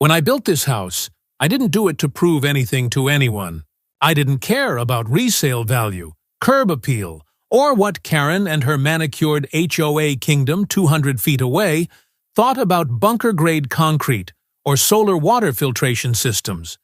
When I built this house, I didn't do it to prove anything to anyone. I didn't care about resale value, curb appeal, or what Karen and her manicured HOA kingdom 200 feet away thought about bunker-grade concrete or solar water filtration systems.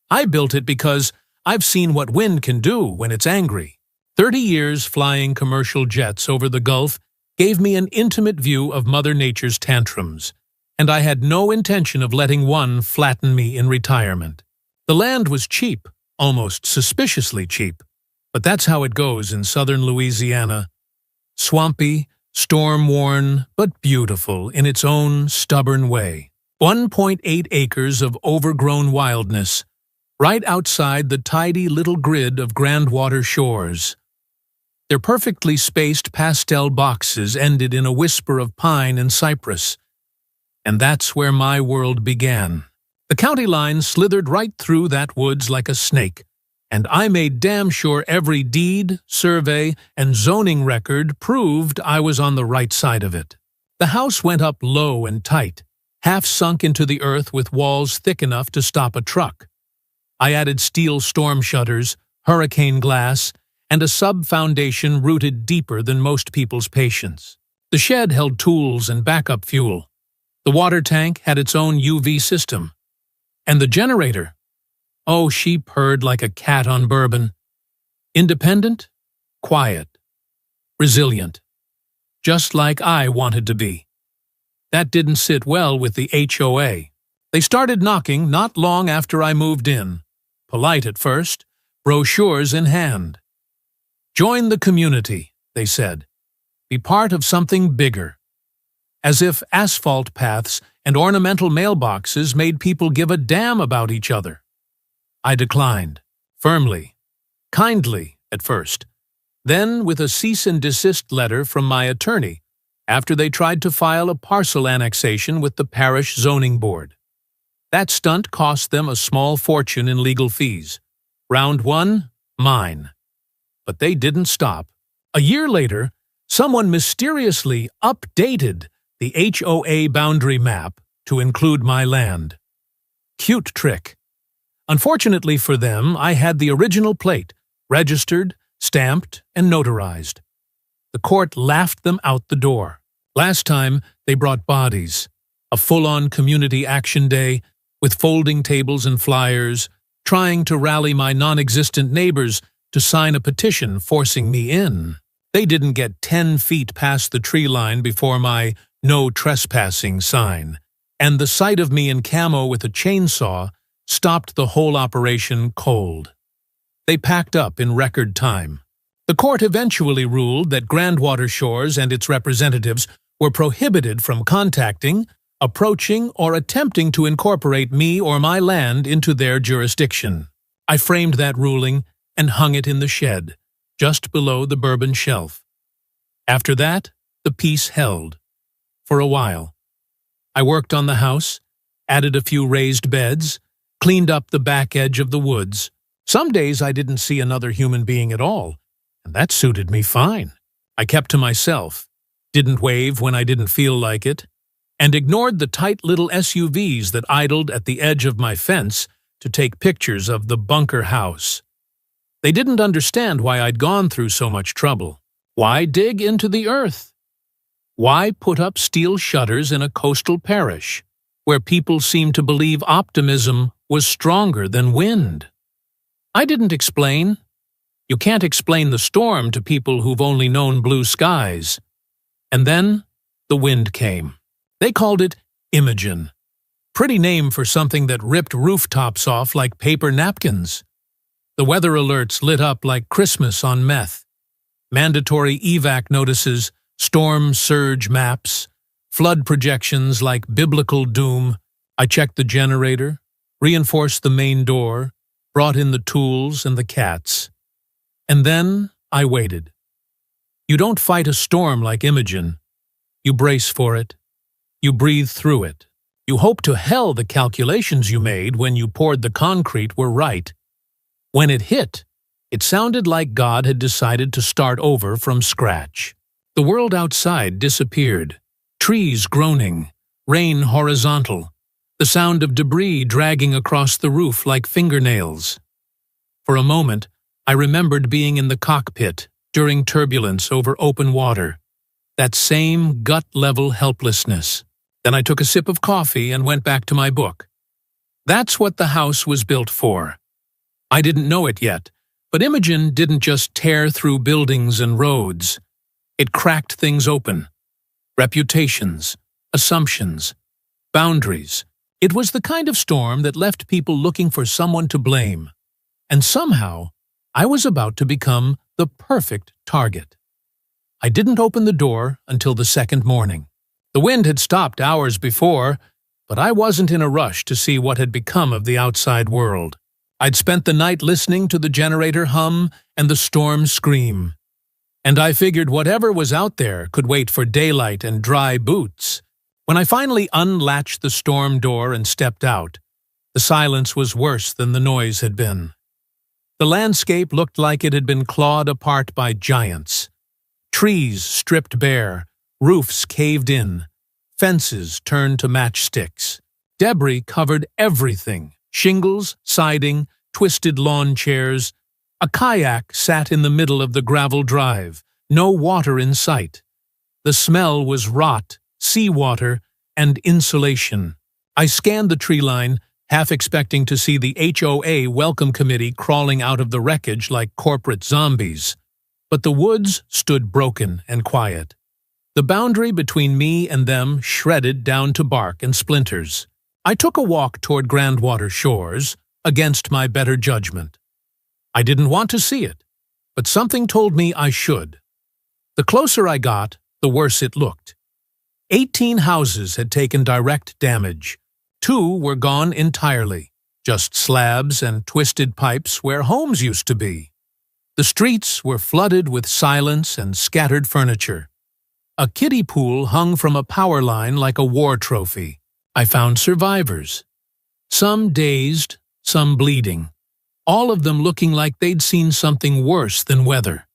I built it because I've seen what wind can do when it's angry. 30 years flying commercial jets over the Gulf gave me an intimate view of Mother Nature's tantrums, and I had no intention of letting one flatten me in retirement. The land was cheap, almost suspiciously cheap, but that's how it goes in southern Louisiana. Swampy, storm-worn, but beautiful in its own stubborn way. 1.8 acres of overgrown wildness, right outside the tidy little grid of Grandwater shores. Their perfectly spaced pastel boxes ended in a whisper of pine and cypress. And that's where my world began. The county line slithered right through that woods like a snake, and I made damn sure every deed, survey, and zoning record proved I was on the right side of it. The house went up low and tight, half sunk into the earth with walls thick enough to stop a truck. I added steel storm shutters, hurricane glass, and a sub-foundation rooted deeper than most people's patience. The shed held tools and backup fuel. The water tank had its own UV system. And the generator? Oh, she purred like a cat on bourbon. Independent, quiet, resilient. Just like I wanted to be. That didn't sit well with the HOA. They started knocking not long after I moved in. Polite at first, brochures in hand. Join the community, they said. Be part of something bigger. As if asphalt paths and ornamental mailboxes made people give a damn about each other. I declined, firmly, kindly at first, then with a cease and desist letter from my attorney after they tried to file a parcel annexation with the parish zoning board. That stunt cost them a small fortune in legal fees. Round one, mine. But they didn't stop. A year later, someone mysteriously updated the HOA boundary map to include my land. Cute trick. Unfortunately for them, I had the original plate, registered, stamped, and notarized. The court laughed them out the door. Last time, they brought bodies. A full-on community action day with folding tables and flyers, trying to rally my non-existent neighbors to sign a petition forcing me in. They didn't get 10 feet past the tree line before my "No trespassing" sign, and the sight of me in camo with a chainsaw stopped the whole operation cold. They packed up in record time. The court eventually ruled that Grandwater Shores and its representatives were prohibited from contacting, approaching, or attempting to incorporate me or my land into their jurisdiction. I framed that ruling and hung it in the shed, just below the bourbon shelf. After that, the peace held. For a while. I worked on the house, added a few raised beds, cleaned up the back edge of the woods. Some days I didn't see another human being at all, and that suited me fine. I kept to myself, didn't wave when I didn't feel like it, and ignored the tight little SUVs that idled at the edge of my fence to take pictures of the bunker house. They didn't understand why I'd gone through so much trouble. Why dig into the earth? Why put up steel shutters in a coastal parish, where people seemed to believe optimism was stronger than wind? I didn't explain. You can't explain the storm to people who've only known blue skies. And then the wind came. They called it Imogen. Pretty name for something that ripped rooftops off like paper napkins. The weather alerts lit up like Christmas on meth. Mandatory evac notices, storm surge maps, flood projections like biblical doom. I checked the generator, reinforced the main door, brought in the tools and the cats. And then I waited. You don't fight a storm like Imogen. You brace for it. You breathe through it. You hope to hell the calculations you made when you poured the concrete were right. When it hit, it sounded like God had decided to start over from scratch. The world outside disappeared. Trees groaning, rain horizontal, the sound of debris dragging across the roof like fingernails. For a moment, I remembered being in the cockpit during turbulence over open water. That same gut-level helplessness. Then I took a sip of coffee and went back to my book. That's what the house was built for. I didn't know it yet, but Imogen didn't just tear through buildings and roads. It cracked things open. Reputations, assumptions, boundaries. It was the kind of storm that left people looking for someone to blame. And somehow, I was about to become the perfect target. I didn't open the door until the second morning. The wind had stopped hours before, but I wasn't in a rush to see what had become of the outside world. I'd spent the night listening to the generator hum and the storm scream. And I figured whatever was out there could wait for daylight and dry boots. When I finally unlatched the storm door and stepped out, the silence was worse than the noise had been. The landscape looked like it had been clawed apart by giants. Trees stripped bare, roofs caved in, fences turned to matchsticks. Debris covered everything: shingles, siding, twisted lawn chairs. A kayak sat in the middle of the gravel drive, no water in sight. The smell was rot, seawater, and insulation. I scanned the tree line, half expecting to see the HOA welcome committee crawling out of the wreckage like corporate zombies. But the woods stood broken and quiet. The boundary between me and them shredded down to bark and splinters. I took a walk toward Grandwater Shores, against my better judgment. I didn't want to see it, but something told me I should. The closer I got, the worse it looked. 18 houses had taken direct damage. 2 were gone entirely, just slabs and twisted pipes where homes used to be. The streets were flooded with silence and scattered furniture. A kiddie pool hung from a power line like a war trophy. I found survivors. Some dazed, some bleeding. All of them looking like they'd seen something worse than weather.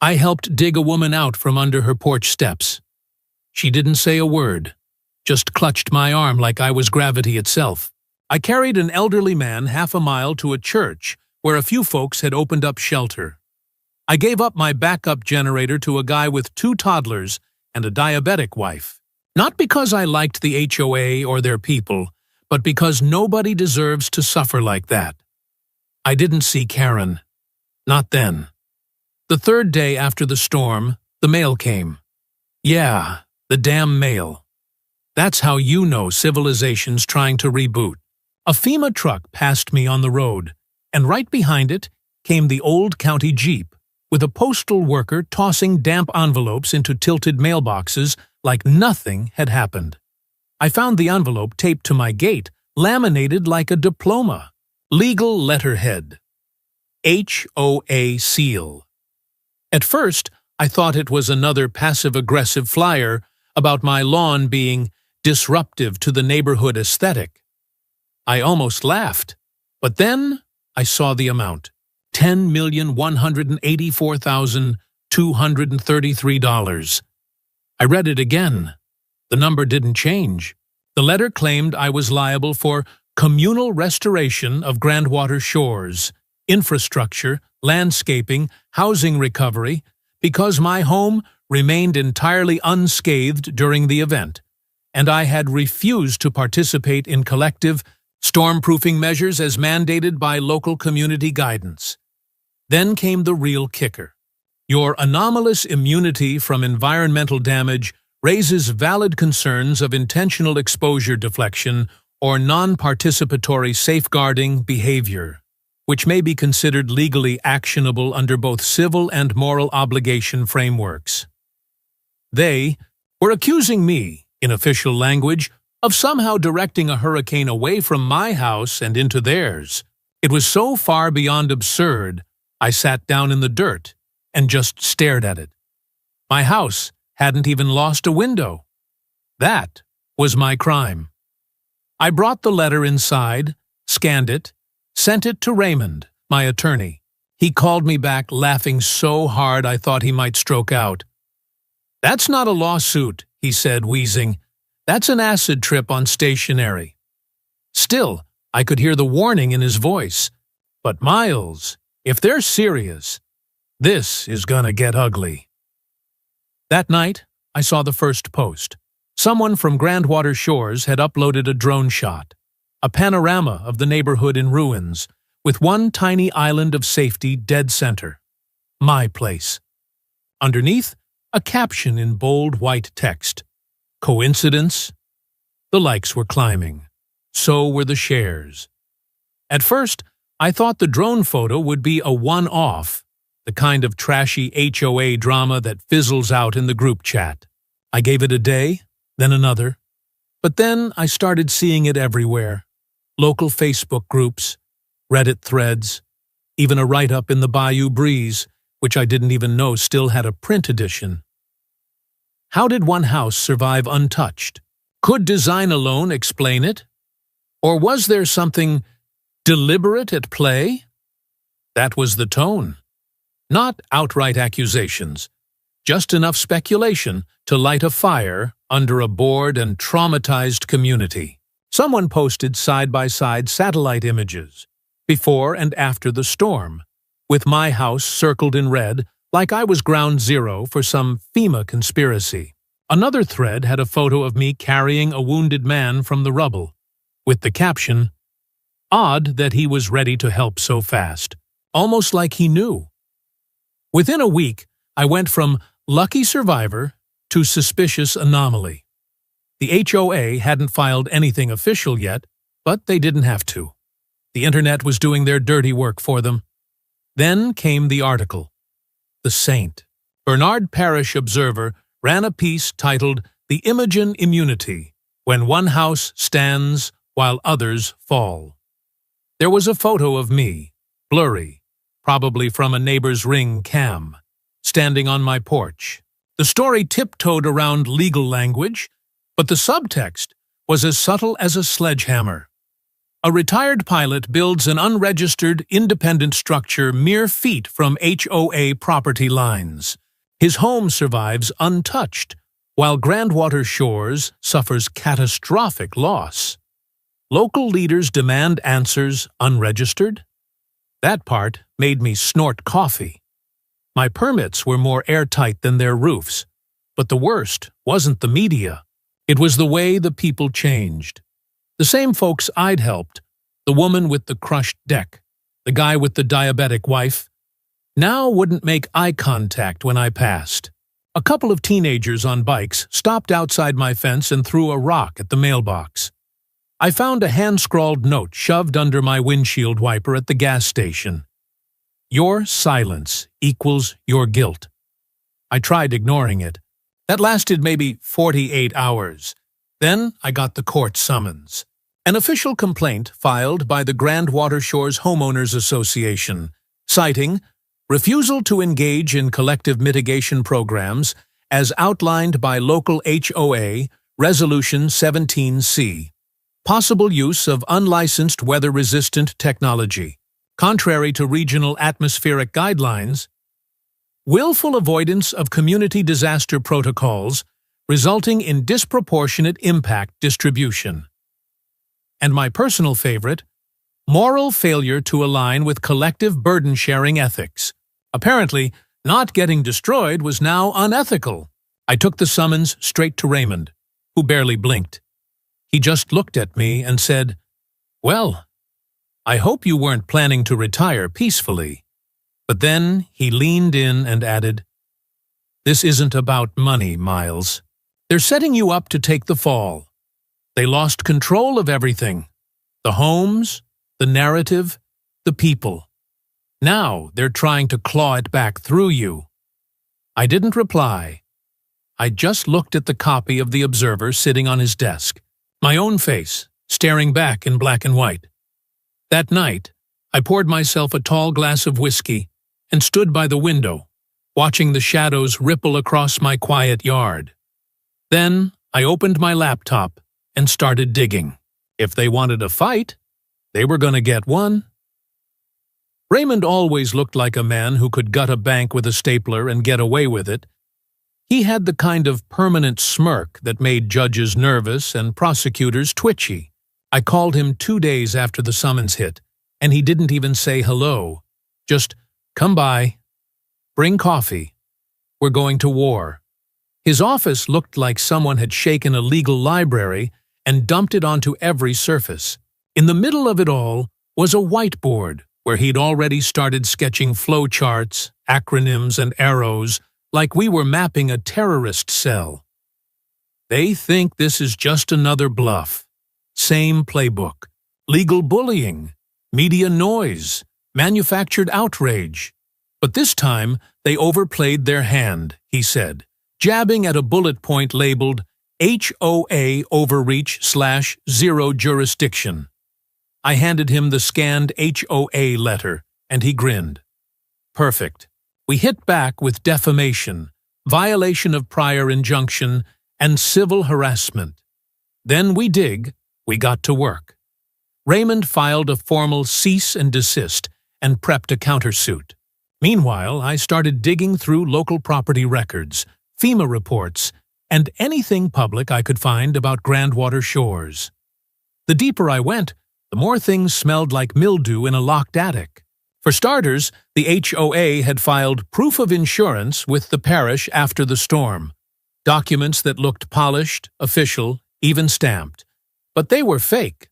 I helped dig a woman out from under her porch steps. She didn't say a word, just clutched my arm like I was gravity itself. I carried an elderly man half a mile to a church where a few folks had opened up shelter. I gave up my backup generator to a guy with 2 toddlers and a diabetic wife. Not because I liked the HOA or their people, but because nobody deserves to suffer like that. I didn't see Karen. Not then. The 3rd day after the storm, the mail came. Yeah, the damn mail. That's how you know civilization's trying to reboot. A FEMA truck passed me on the road, and right behind it came the old county jeep, with a postal worker tossing damp envelopes into tilted mailboxes like nothing had happened. I found the envelope taped to my gate, laminated like a diploma. Legal letterhead. HOA seal. At first, I thought it was another passive-aggressive flyer about my lawn being disruptive to the neighborhood aesthetic. I almost laughed, but then I saw the amount. $10,184,233. I read it again. The number didn't change. The letter claimed I was liable for communal restoration of Grandwater Shores, infrastructure, landscaping, housing recovery, because my home remained entirely unscathed during the event, and I had refused to participate in collective stormproofing measures as mandated by local community guidance. Then came the real kicker. Your anomalous immunity from environmental damage raises valid concerns of intentional exposure deflection or non-participatory safeguarding behavior, which may be considered legally actionable under both civil and moral obligation frameworks. They were accusing me, in official language, of somehow directing a hurricane away from my house and into theirs. It was so far beyond absurd, I sat down in the dirt and just stared at it. My house hadn't even lost a window. That was my crime. I brought the letter inside, scanned it, sent it to Raymond, my attorney. He called me back laughing so hard I thought he might stroke out. "That's not a lawsuit," he said, wheezing. "That's an acid trip on stationery. Still, I could hear the warning in his voice. But Miles, if they're serious, this is gonna get ugly. That night, I saw the first post. Someone from Grandwater Shores had uploaded a drone shot, a panorama of the neighborhood in ruins, with one tiny island of safety dead center. My place. Underneath, a caption in bold white text. Coincidence? The likes were climbing. So were the shares. At first, I thought the drone photo would be a one-off, the kind of trashy HOA drama that fizzles out in the group chat. I gave it a day, then another. But then I started seeing it everywhere. Local Facebook groups, Reddit threads, even a write-up in the Bayou Breeze, which I didn't even know still had a print edition. How did one house survive untouched? Could design alone explain it? Or was there something deliberate at play? That was the tone. Not outright accusations, just enough speculation to light a fire under a bored and traumatized community. Someone posted side-by-side satellite images, before and after the storm, with my house circled in red like I was ground zero for some FEMA conspiracy. Another thread had a photo of me carrying a wounded man from the rubble, with the caption, "Odd that he was ready to help so fast," almost like he knew. Within a week, I went from lucky survivor to suspicious anomaly. The HOA hadn't filed anything official yet, but they didn't have to. The internet was doing their dirty work for them. Then came the article. The Saint. Bernard Parish Observer ran a piece titled The Imogen Immunity, When One House Stands While Others Fall. There was a photo of me, blurry, probably from a neighbor's Ring cam, standing on my porch. The story tiptoed around legal language, but the subtext was as subtle as a sledgehammer. A retired pilot builds an unregistered, independent structure mere feet from HOA property lines. His home survives untouched, while Grandwater Shores suffers catastrophic loss. Local leaders demand answers unregistered? That part made me snort coffee. My permits were more airtight than their roofs, but the worst wasn't the media. It was the way the people changed. The same folks I'd helped, the woman with the crushed deck, the guy with the diabetic wife, now wouldn't make eye contact when I passed. A couple of teenagers on bikes stopped outside my fence and threw a rock at the mailbox. I found a hand-scrawled note shoved under my windshield wiper at the gas station. Your silence equals your guilt. I tried ignoring it. That lasted maybe 48 hours. Then I got the court summons. An official complaint filed by the Grandwater Shores Homeowners Association, citing refusal to engage in collective mitigation programs as outlined by local HOA Resolution 17C. Possible use of unlicensed weather-resistant technology, contrary to regional atmospheric guidelines. Willful avoidance of community disaster protocols, resulting in disproportionate impact distribution. And my personal favorite, moral failure to align with collective burden-sharing ethics. Apparently, not getting destroyed was now unethical. I took the summons straight to Raymond, who barely blinked. He just looked at me and said, "Well, I hope you weren't planning to retire peacefully." But then he leaned in and added, "This isn't about money, Miles. They're setting you up to take the fall. They lost control of everything. The homes, the narrative, the people. Now they're trying to claw it back through you." I didn't reply. I just looked at the copy of The Observer sitting on his desk, my own face, staring back in black and white. That night, I poured myself a tall glass of whiskey and stood by the window, watching the shadows ripple across my quiet yard. Then I opened my laptop and started digging. If they wanted a fight, they were going to get one. Raymond always looked like a man who could gut a bank with a stapler and get away with it. He had the kind of permanent smirk that made judges nervous and prosecutors twitchy. I called him 2 days after the summons hit, and he didn't even say hello. Just, "Come by. Bring coffee. We're going to war." His office looked like someone had shaken a legal library and dumped it onto every surface. In the middle of it all was a whiteboard where he'd already started sketching flowcharts, acronyms, and arrows like we were mapping a terrorist cell. They think this is just another bluff. Same playbook. Legal bullying, media noise, manufactured outrage. But this time, they overplayed their hand, he said, jabbing at a bullet point labeled HOA overreach/0 jurisdiction. I handed him the scanned HOA letter, and he grinned. Perfect. We hit back with defamation, violation of prior injunction, and civil harassment. Then we got to work. Raymond filed a formal cease and desist and prepped a countersuit. Meanwhile, I started digging through local property records, FEMA reports, and anything public I could find about Grandwater Shores. The deeper I went, the more things smelled like mildew in a locked attic. For starters, the HOA had filed proof of insurance with the parish after the storm. Documents that looked polished, official, even stamped. But they were fake.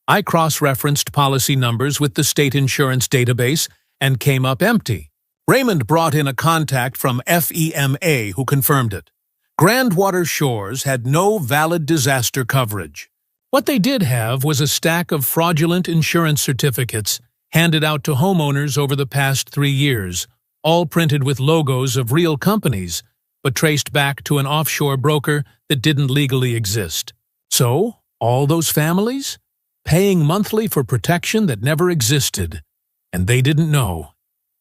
I cross-referenced policy numbers with the state insurance database and came up empty. Raymond brought in a contact from FEMA who confirmed it. Grandwater Shores had no valid disaster coverage. What they did have was a stack of fraudulent insurance certificates handed out to homeowners over the past 3 years, all printed with logos of real companies, but traced back to an offshore broker that didn't legally exist. So, all those families? Paying monthly for protection that never existed. And they didn't know.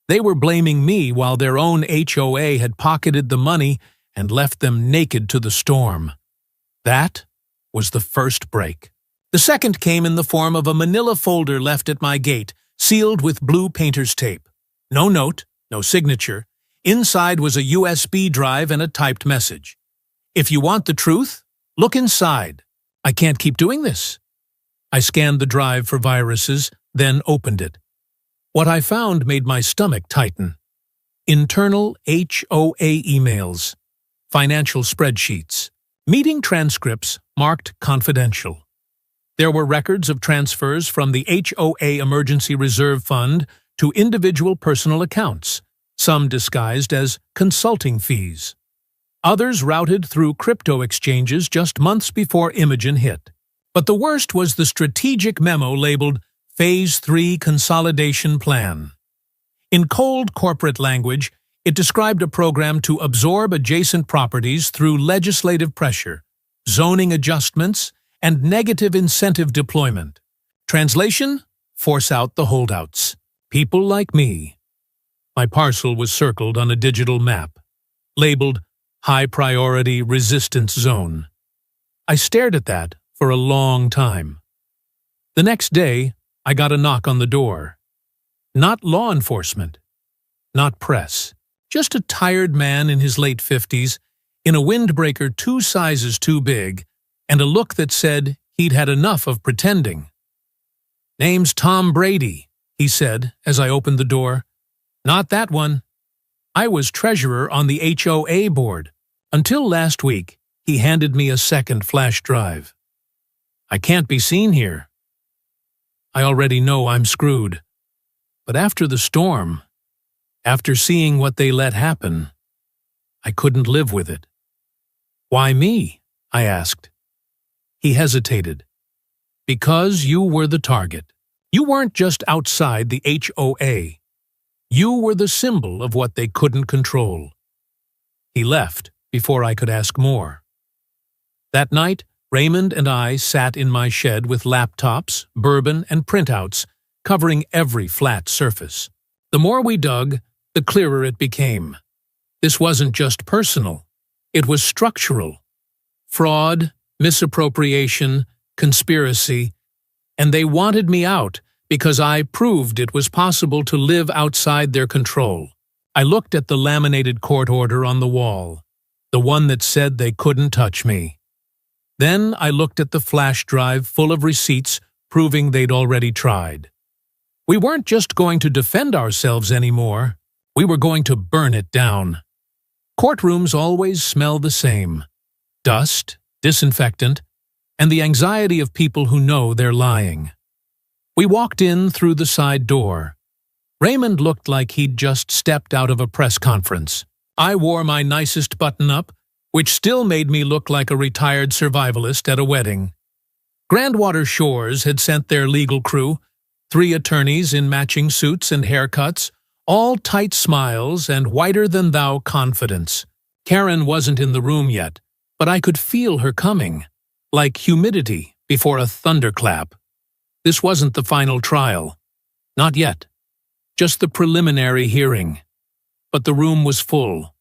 They were blaming me while their own HOA had pocketed the money and left them naked to the storm. That was the first break. The second came in the form of a manila folder left at my gate, sealed with blue painter's tape. No note, no signature. Inside was a USB drive and a typed message. "If you want the truth, look inside. I can't keep doing this." I scanned the drive for viruses, then opened it. What I found made my stomach tighten. Internal HOA emails, financial spreadsheets, meeting transcripts marked confidential. There were records of transfers from the HOA Emergency Reserve Fund to individual personal accounts, some disguised as consulting fees. Others routed through crypto exchanges just months before Imogen hit. But the worst was the strategic memo labeled Phase 3 Consolidation Plan. In cold corporate language, it described a program to absorb adjacent properties through legislative pressure, zoning adjustments, and negative incentive deployment. Translation: force out the holdouts. People like me. My parcel was circled on a digital map, labeled High Priority Resistance Zone. I stared at that for a long time. The next day, I got a knock on the door. Not law enforcement, not press, just a tired man in his late 50s, in a windbreaker 2 sizes too big, and a look that said he'd had enough of pretending. "Name's Tom Brady," he said as I opened the door. "Not that one. I was treasurer on the HOA board. Until last week, he handed me a second flash drive. I can't be seen here. I already know I'm screwed. But after the storm, after seeing what they let happen, I couldn't live with it." "Why me?" I asked. He hesitated. "Because you were the target. You weren't just outside the HOA. You were the symbol of what they couldn't control." He left before I could ask more. That night, Raymond and I sat in my shed with laptops, bourbon, and printouts, covering every flat surface. The more we dug, the clearer it became. This wasn't just personal. It was structural. Fraud, misappropriation, conspiracy, and they wanted me out because I proved it was possible to live outside their control. I looked at the laminated court order on the wall, the one that said they couldn't touch me. Then I looked at the flash drive full of receipts proving they'd already tried. We weren't just going to defend ourselves anymore, we were going to burn it down. Courtrooms always smell the same: dust, disinfectant, and the anxiety of people who know they're lying. We walked in through the side door. Raymond looked like he'd just stepped out of a press conference. I wore my nicest button-up, which still made me look like a retired survivalist at a wedding. Grandwater Shores had sent their legal crew, 3 attorneys in matching suits and haircuts, all tight smiles and whiter-than-thou confidence. Karen wasn't in the room yet, but I could feel her coming, like humidity before a thunderclap. This wasn't the final trial. Not yet. Just the preliminary hearing. But the room was full.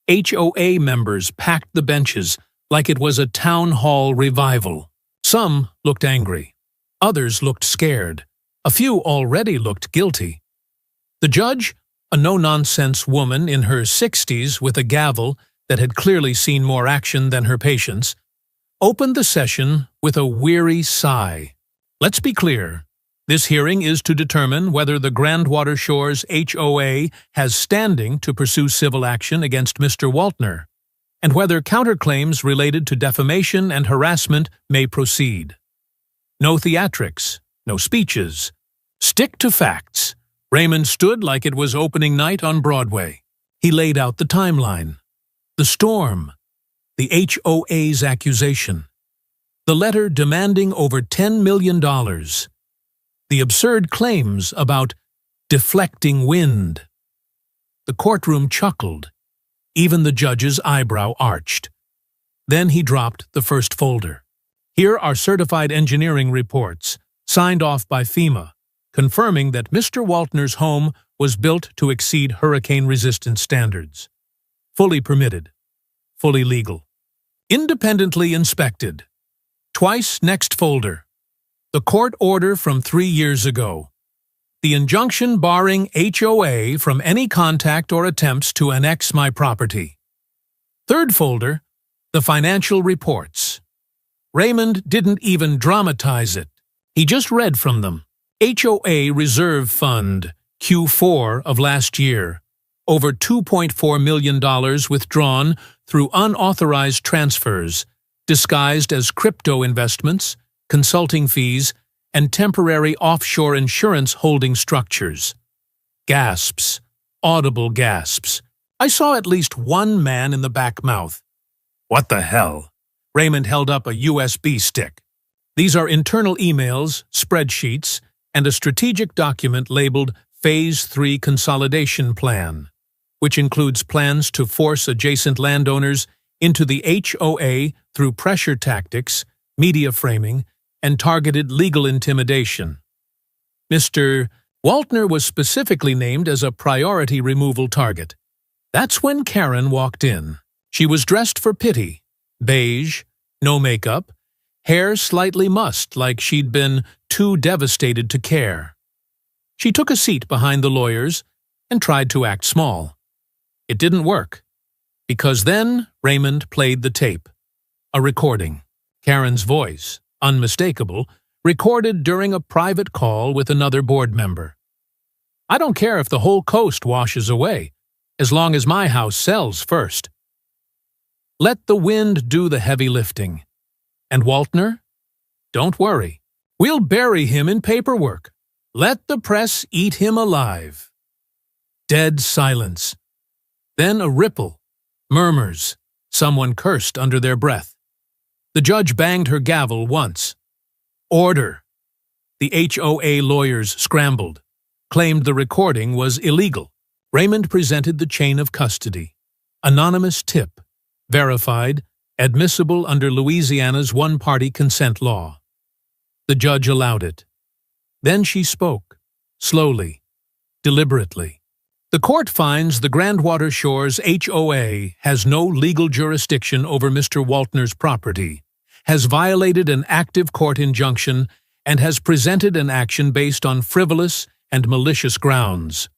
HOA members packed the benches like it was a town hall revival. Some looked angry. Others looked scared. A few already looked guilty. The judge, a no-nonsense woman in her 60s with a gavel that had clearly seen more action than her patients, opened the session with a weary sigh. Let's be clear. This hearing is to determine whether the Grandwater Shores HOA has standing to pursue civil action against Mr. Waltner, and whether counterclaims related to defamation and harassment may proceed. No theatrics, no speeches. Stick to facts. Raymond stood like it was opening night on Broadway. He laid out the timeline. The storm. The HOA's accusation. The letter demanding over $10 million. The absurd claims about deflecting wind. The courtroom chuckled. Even the judge's eyebrow arched. Then he dropped the first folder. Here are certified engineering reports, signed off by FEMA, confirming that Mr. Waltner's home was built to exceed hurricane-resistant standards. Fully permitted. Fully legal. Independently inspected. Twice next folder. The court order from 3 years ago. The injunction barring HOA from any contact or attempts to annex my property. Third folder. The financial reports. Raymond didn't even dramatize it. He just read from them. HOA Reserve Fund, Q4 of last year. Over $2.4 million withdrawn through unauthorized transfers, disguised as crypto investments, consulting fees, and temporary offshore insurance holding structures. Gasps. Audible gasps. I saw at least one man in the back mouth. What the hell? Raymond held up a USB stick. These are internal emails, spreadsheets, and a strategic document labeled Phase 3 Consolidation Plan, which includes plans to force adjacent landowners into the HOA through pressure tactics, media framing, and targeted legal intimidation. Mr. Waltner was specifically named as a priority removal target. That's when Karen walked in. She was dressed for pity, beige, no makeup, hair slightly mussed like she'd been too devastated to care. She took a seat behind the lawyers and tried to act small. It didn't work, because then Raymond played the tape. A recording. Karen's voice, unmistakable, recorded during a private call with another board member. I don't care if the whole coast washes away, as long as my house sells first. Let the wind do the heavy lifting. And Waltner? Don't worry. We'll bury him in paperwork. Let the press eat him alive. Dead silence. Then a ripple. Murmurs. Someone cursed under their breath. The judge banged her gavel once. Order. The HOA lawyers scrambled, claimed the recording was illegal. Raymond presented the chain of custody. Anonymous tip. Verified. Admissible under Louisiana's one-party consent law. The judge allowed it. Then she spoke, slowly, deliberately. The court finds the Grandwater Shores HOA has no legal jurisdiction over Mr. Waltner's property, has violated an active court injunction, and has presented an action based on frivolous and malicious grounds.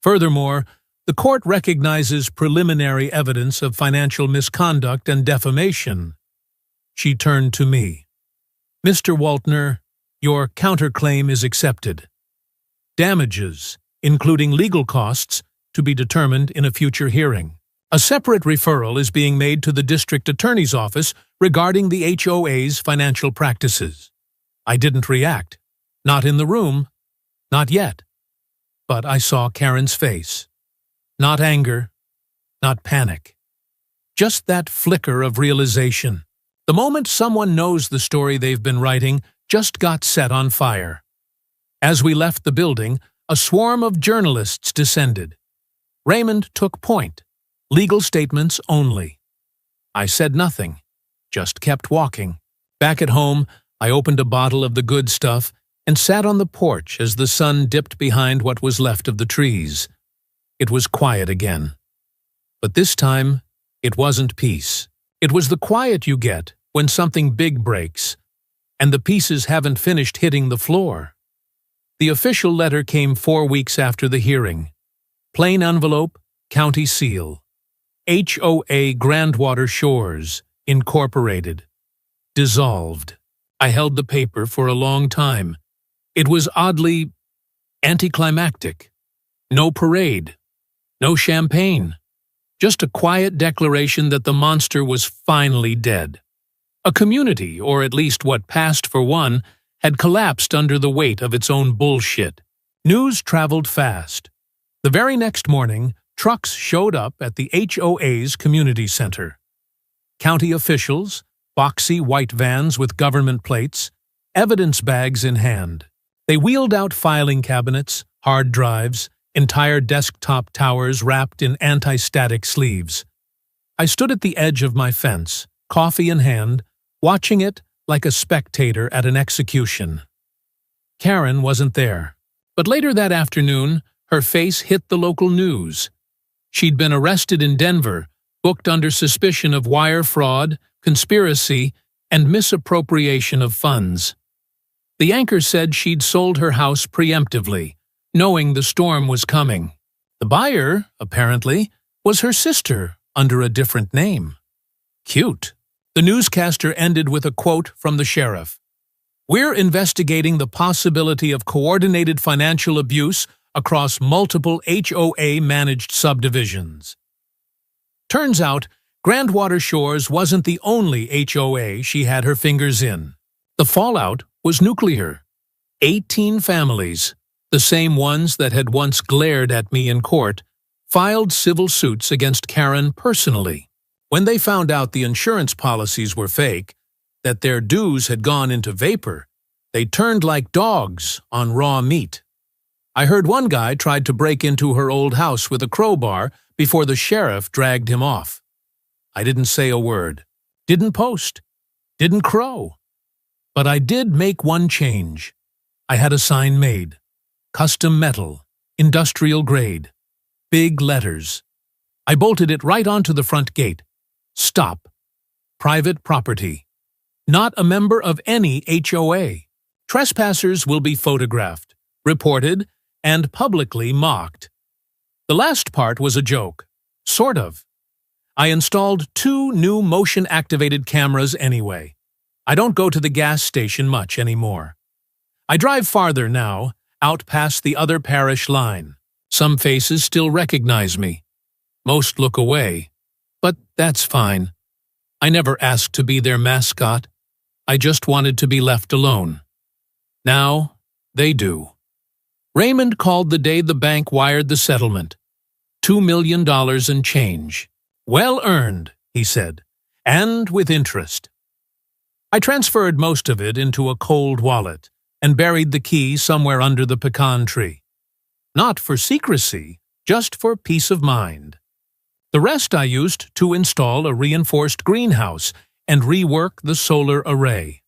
Furthermore, the court recognizes preliminary evidence of financial misconduct and defamation. She turned to me. Mr. Waltner, Your counterclaim is accepted. Damages, including legal costs, to be determined in a future hearing. A separate referral is being made to the district attorney's office regarding the HOA's financial practices. I didn't react. Not in the room. Not yet. But I saw Karen's face. Not anger. Not panic. Just that flicker of realization. The moment someone knows the story they've been writing just got set on fire. As we left the building, a swarm of journalists descended. Raymond took point. Legal statements only. I said nothing, just kept walking. Back at home, I opened a bottle of the good stuff and sat on the porch as the sun dipped behind what was left of the trees. It was quiet again. But this time, it wasn't peace. It was the quiet you get when something big breaks, and the pieces haven't finished hitting the floor. The official letter came 4 weeks after the hearing. Plain envelope, county seal. HOA Grandwater Shores, Incorporated. Dissolved. I held the paper for a long time. It was oddly anticlimactic. No parade. No champagne. Just a quiet declaration that the monster was finally dead. A community, or at least what passed for one, had collapsed under the weight of its own bullshit. News traveled fast. The very next morning, trucks showed up at the HOA's community center. County officials, boxy white vans with government plates, evidence bags in hand. They wheeled out filing cabinets, hard drives, entire desktop towers wrapped in anti-static sleeves. I stood at the edge of my fence, coffee in hand, watching it like a spectator at an execution. Karen wasn't there, but later that afternoon, her face hit the local news. She'd been arrested in Denver, booked under suspicion of wire fraud, conspiracy, and misappropriation of funds. The anchor said she'd sold her house preemptively, knowing the storm was coming. The buyer, apparently, was her sister under a different name. Cute. The newscaster ended with a quote from the sheriff. "We're investigating the possibility of coordinated financial abuse across multiple HOA-managed subdivisions." Turns out, Grandwater Shores wasn't the only HOA she had her fingers in. The fallout was nuclear. 18 families, the same ones that had once glared at me in court, filed civil suits against Karen personally. When they found out the insurance policies were fake, that their dues had gone into vapor, they turned like dogs on raw meat. I heard one guy tried to break into her old house with a crowbar before the sheriff dragged him off. I didn't say a word, didn't post, didn't crow. But I did make one change. I had a sign made. Custom metal, industrial grade, big letters. I bolted it right onto the front gate. Stop. Private property. Not a member of any HOA. Trespassers will be photographed, reported, and publicly mocked. The last part was a joke. Sort of. I installed 2 new motion-activated cameras anyway. I don't go to the gas station much anymore. I drive farther now, out past the other parish line. Some faces still recognize me. Most look away. But that's fine. I never asked to be their mascot. I just wanted to be left alone. Now, they do. Raymond called the day the bank wired the settlement. $2 million and change. Well earned, he said, and with interest. I transferred most of it into a cold wallet and buried the key somewhere under the pecan tree. Not for secrecy, just for peace of mind. The rest I used to install a reinforced greenhouse and rework the solar array.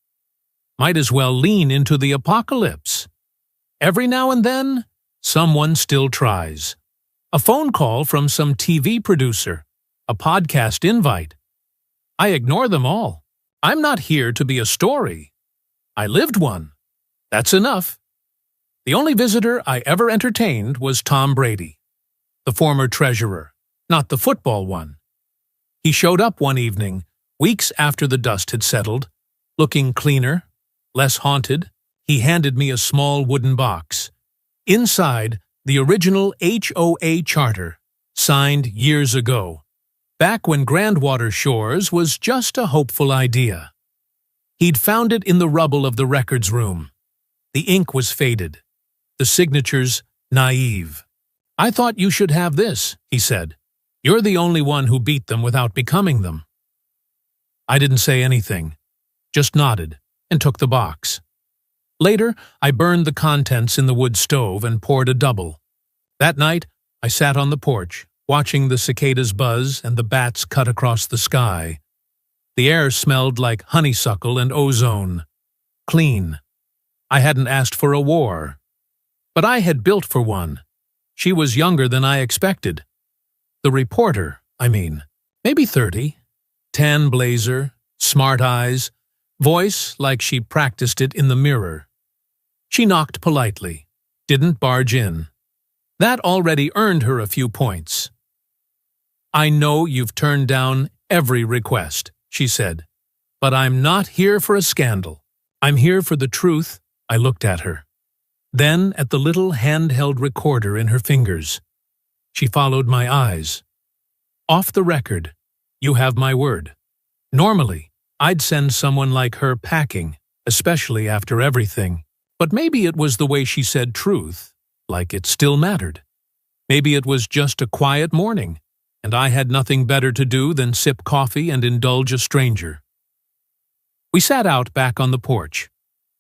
Might as well lean into the apocalypse. Every now and then, someone still tries. A phone call from some TV producer, a podcast invite. I ignore them all. I'm not here to be a story. I lived one. That's enough. The only visitor I ever entertained was Tom Brady, the former treasurer, not the football one. He showed up one evening, weeks after the dust had settled, looking cleaner, less haunted, He handed me a small wooden box. Inside, the original HOA charter, signed years ago, back when Grandwater Shores was just a hopeful idea. He'd found it in the rubble of the records room. The ink was faded, the signatures naive. "I thought you should have this," he said. "You're the only one who beat them without becoming them." I didn't say anything, just nodded and took the box. Later, I burned the contents in the wood stove and poured a double. That night, I sat on the porch, watching the cicadas buzz and the bats cut across the sky. The air smelled like honeysuckle and ozone. Clean. I hadn't asked for a war. But I had built for one. She was younger than I expected. The reporter, I mean, maybe 30. Tan blazer, smart eyes, voice like she practiced it in the mirror. She knocked politely, didn't barge in. That already earned her a few points. "I know you've turned down every request," she said, "but I'm not here for a scandal. I'm here for the truth." I looked at her. Then at the little handheld recorder in her fingers. She followed my eyes. "Off the record, you have my word. Normally, I'd send someone like her packing, especially after everything. But maybe it was the way she said truth, like it still mattered. Maybe it was just a quiet morning, and I had nothing better to do than sip coffee and indulge a stranger." We sat out back on the porch.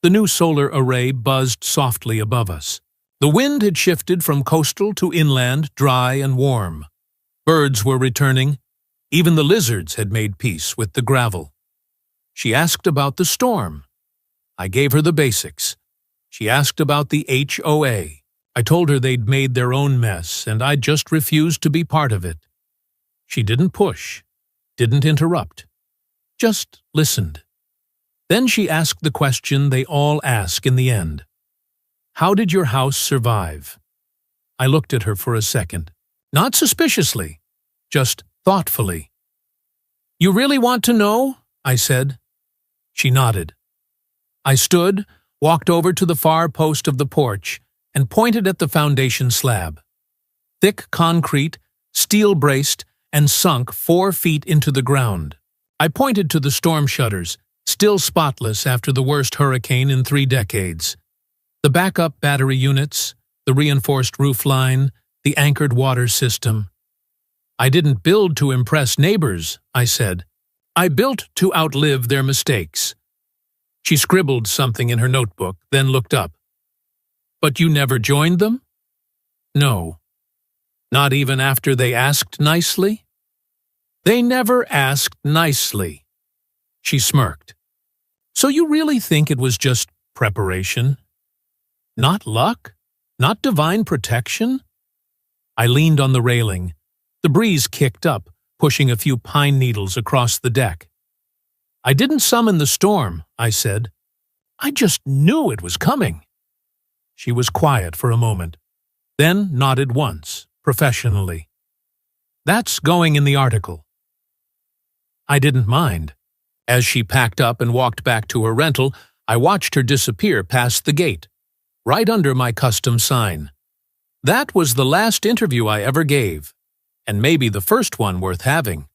The new solar array buzzed softly above us. The wind had shifted from coastal to inland, dry and warm. Birds were returning. Even the lizards had made peace with the gravel. She asked about the storm. I gave her the basics. She asked about the HOA. I told her they'd made their own mess, and I just refused to be part of it. She didn't push, didn't interrupt, just listened. Then she asked the question they all ask in the end. "How did your house survive?" I looked at her for a second, not suspiciously, just thoughtfully. "You really want to know?" I said. She nodded. I stood, walked over to the far post of the porch, and pointed at the foundation slab. Thick concrete, steel-braced, and sunk 4 feet into the ground. I pointed to the storm shutters, still spotless after the worst hurricane in 3 decades. The backup battery units, the reinforced roof line, the anchored water system. "I didn't build to impress neighbors," I said. "I built to outlive their mistakes." She scribbled something in her notebook, then looked up. "But you never joined them?" "No." "Not even after they asked nicely?" "They never asked nicely." She smirked. "So you really think it was just preparation? Not luck? Not divine protection?" I leaned on the railing. The breeze kicked up, pushing a few pine needles across the deck. "I didn't summon the storm," I said. "I just knew it was coming." She was quiet for a moment, then nodded once, professionally. "That's going in the article." I didn't mind. As she packed up and walked back to her rental, I watched her disappear past the gate, right under my custom sign. That was the last interview I ever gave, and maybe the first one worth having.